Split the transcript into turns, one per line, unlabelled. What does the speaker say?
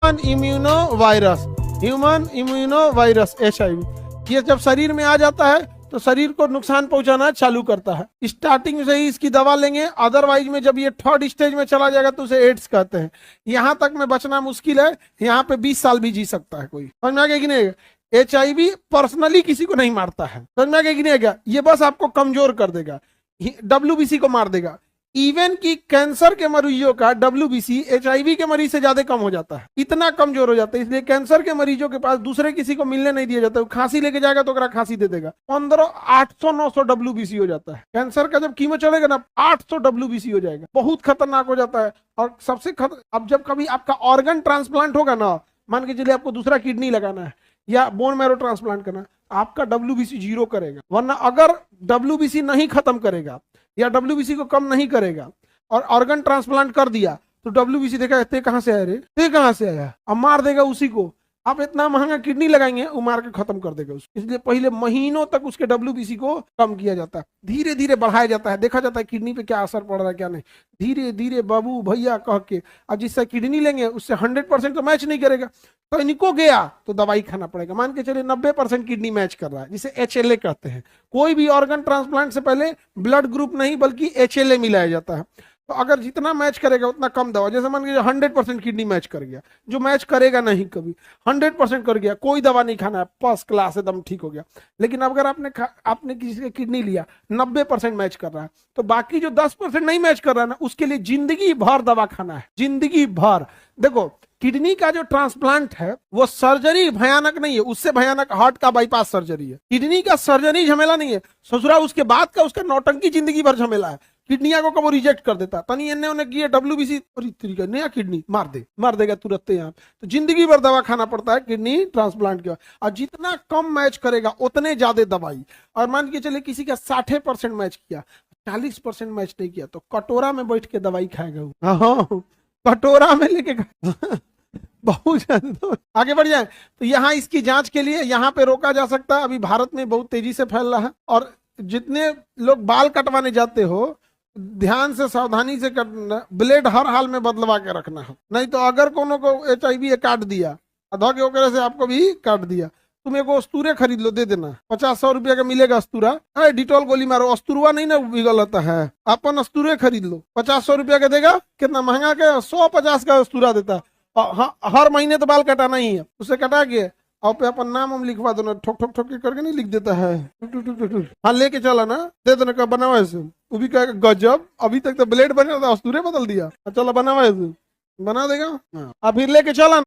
Immuno virus HIV, ये जब शरीर में आ जाता है तो शरीर को नुकसान पहुंचाना चालू करता है। स्टार्टिंग से ही इसकी दवा लेंगे, अदरवाइज में जब ये थर्ड स्टेज में चला जाएगा तो उसे एड्स कहते हैं। यहां तक में बचना मुश्किल है, यहाँ पे 20 साल भी जी सकता है कोई। समझ में आ गया कि नहीं? HIV पर्सनली किसी को नहीं मारता है, समझ में आ गया कि नहीं आ गया? ये बस आपको कमजोर कर देगा, WBC को मार देगा। इवन की कैंसर के मरीजों का WBC HIV के मरीज से ज्यादा कम हो जाता है, इतना कमजोर हो जाता है। इसलिए कैंसर के मरीजों के पास दूसरे किसी को मिलने नहीं दिया जाता। वो खांसी लेके जाएगा तो अगर खांसी दे देगा, 800-900 WBC हो जाता है। कैंसर का जब कीमो चलेगा ना 800 WBC हो जाएगा, बहुत खतरनाक हो जाता है। और सबसे अब जब कभी आपका ऑर्गन ट्रांसप्लांट होगा ना, मान के चलिए आपको दूसरा किडनी लगाना है या बोन मैरो ट्रांसप्लांट करना, आपका WBC 0 करेगा। वरना अगर WBC नहीं खत्म करेगा या WBC को कम नहीं करेगा और ऑर्गन ट्रांसप्लांट कर दिया तो WBC देखा ते कहां से आया रे, ते कहां से आया, अब मार देगा उसी को। आप इतना महंगा किडनी लगाएंगे, वो मार के खत्म कर देगा उसको। इसलिए पहले महीनों तक उसके WBC को कम किया जाता है, धीरे धीरे बढ़ाया जाता है, देखा जाता है किडनी पे क्या असर पड़ रहा है क्या नहीं, धीरे धीरे बाबू भैया कह के। अब जिससे किडनी लेंगे उससे 100% तो मैच नहीं करेगा, तो इनको गया तो दवाई खाना पड़ेगा। मान के चलिए 90% किडनी मैच कर रहा है, जिसे HLA कहते हैं। कोई भी ऑर्गन ट्रांसप्लांट से पहले ब्लड ग्रुप नहीं बल्कि HLA मिलाया जाता है। तो अगर जितना मैच करेगा उतना कम दवा। जैसे मान लीजिए 100% किडनी मैच कर गया, जो मैच करेगा नहीं कभी 100% कर गया, कोई दवा नहीं खाना है, फर्स्ट क्लास एकदम ठीक हो गया। लेकिन अगर आपने किसी का किडनी लिया 90% मैच कर रहा है, तो बाकी जो 10% नहीं मैच कर रहा है ना, उसके लिए जिंदगी भर दवा खाना है, जिंदगी भर। देखो किडनी का जो ट्रांसप्लांट है वो सर्जरी भयानक नहीं है, उससे भयानक हार्ट का बाईपास सर्जरी है। किडनी का सर्जरी झमेला नहीं है, ससुरा उसके बाद का उसका नौटंकी जिंदगी भर झमेला है। किडनिया को कब रिजेक्ट कर देता, तनी इन्ने उन्हें किए WBC और तरीका नया किडनी मार देगा तुरंत यहाँ। तो जिंदगी भर दवा खाना पड़ता है किडनी ट्रांसप्लांट के। और जितना कम मैच करेगा उतने ज्यादा दवाई। और मान के चले किसी का 60% मैच किया, 40% मैच नहीं किया, तो कटोरा में बैठ के दवाई खाएगा। हाँ, कटोरा में लेके बहुत ज्यादा। तो आगे बढ़ जाए तो यहाँ इसकी जांच के लिए यहाँ पे रोका जा सकता है। अभी भारत में बहुत तेजी से फैल रहा है। और जितने लोग बाल कटवाने जाते हो, ध्यान से सावधानी से कटना, ब्लेड हर हाल में बदलवा के रखना है। नहीं तो अगर कोनो को HIV काट दिया, अधा के ओकरे से आपको भी काट दिया, तुम एक अस्तूरे खरीद लो, दे देना, 50-100 रुपया का मिलेगा अस्तूरा। अरे डिटॉल गोली मारो, अस्तुरवा नहीं ना बिगल होता है, अपन अस्तूरे खरीद लो, 50-100 रुपया का देगा। कितना महंगा का 150 का अस्तूरा देता। हर महीने तो बाल कटाना ही है, उसे कटा के और पे अपन नाम हम लिखवा दो ना, ठोक ठोक ठोक करके नहीं लिख देता है। हाँ लेके चला ना, दे देना, कब बनावा ऐसे, वो भी कहेगा गजब, अभी तक तो ब्लेड बना था, अस्तूरे बदल दिया, चलो बनावा ऐसे, बना देगा। हाँ फिर लेके चला।